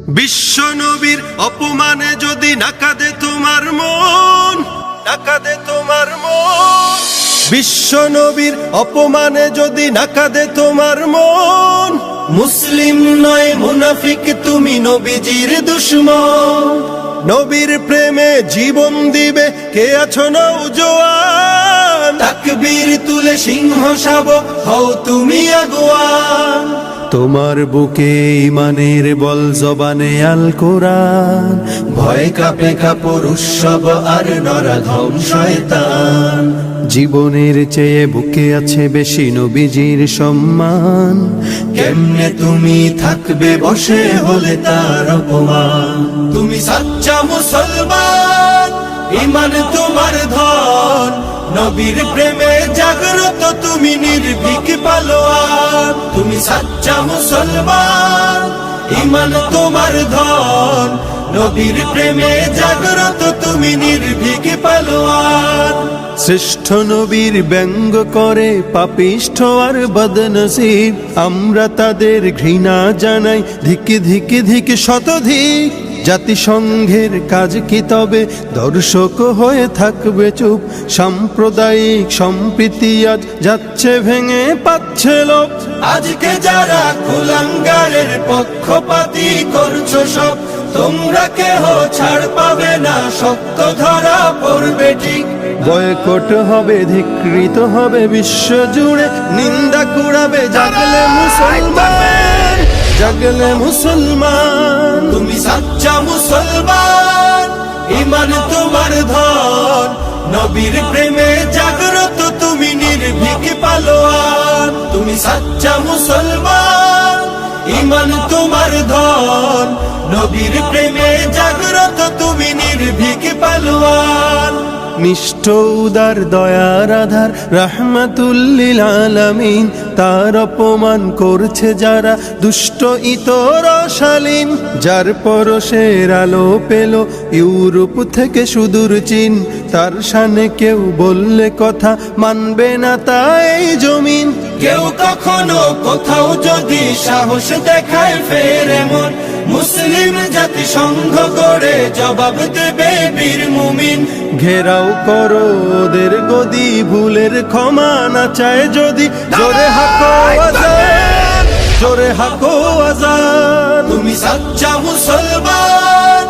বিশ্ব নবীর অপমানে যদি না কাঁদে তোমার মন, না কাঁদে তোমার মন। বিশ্ব নবীর অপমানে যদি না কাঁদে তোমার মন, মুসলিম নয় মুনাফিক তুমি, নবীজির দুশমন। নবীর প্রেমে জীবন দিবে কে আছো নওজোয়ান, তাকবীর তুলে সিংহ শাবক হও তুমি আগুয়ান। তোমার বুকে ইমানের বল, জবানে আল কোরআন, ভয় কাঁপে কাপড় উৎসব আর নরাধম শয়তান। জীবনের চেয়ে বুকে আছে বেশি নবীজির সম্মান, কেমনে তুমি থাকবে বসে হলে তার অপমান। তুমি সাচ্চা মুসলমান, ইমান তোমার ধন, নবীর প্রেমে জাগ্রত তুমি নির্ভীক পালোয়ান। তুমি সাচ্চা মুসলমান, ইমান তোমার ধন, নবীর প্রেমে জাগ্রত তুমি নির্ভীক পালোয়ান। শ্রেষ্ঠ নবীর ব্যঙ্গ করে পাপিষ্ঠ আর বদনসিব, আমরা তাদের ঘৃণা জানাই ধিক ধিক ধিক শতধিক। জাতিসংঘের কাজ কি তবে দর্শক হয়ে থাকবে চুপ, সাম্প্রদায়িক সম্প্রীতি আজ যাচ্ছে ভেঙে পাচ্ছে লোক। আজকে যারা কুলাঙ্গারের পক্ষপাতী করছো সব, তোমরা কেহ ছাড় পাবে না, সত্য ধরা পড়বে ঠিক। বয়কট হবে, ধিক্কৃত হবে বিশ্ব জুড়ে, নিন্দা কুড়াবে জাগলে মুসলমান, জাগলে মুসলমান। তুমি সাচ্চা মুসলমান, ইমান তোমার ধন, নবীর প্রেমে জাগ্রত তুমি নির্ভীক পালোয়ান। তুমি সাচ্চা মুসলমান, ইমান তোমার ধন, নবীর প্রেমে জাগ্রত তুমি নির্ভীক পালোয়ান। নিষ্ঠ উদার দয়ার আধার রাহমাতুল লিল আলামিন, তার অপমান করছে যারা দুষ্ট ইতর শালীন। যার পরশের আলো পেল ইউরোপ থেকে সুদূর চীন, তার শানে কেউ বললে কথা মানবে না তাই জমিন। কেউ কখনো কোথাও যদি সাহস দেখায় ফের এমন, মুসলিম জাতি সংঘ করে জবাব দেবে বীর মুমিন। ঘেরাও করো ওদের গদি, ভুলের ক্ষমা না চায় যদি, জোরে হাকো আজান, জোরে হাকো আজান। তুমি সাচ্চা মুসলমান,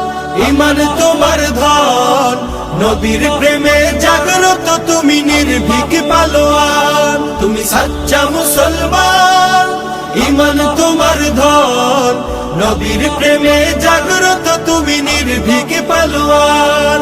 ইমান তোমার ধন, নবীর প্রেমে জাগ্রত তুমি নির্ভীক পালোয়ান। তুমি সাচ্চা মুসলমান, ইমান তোমার ধন, নবীর প্রেমে জাগ্রত তুমি নির্ভীক পালোয়ান।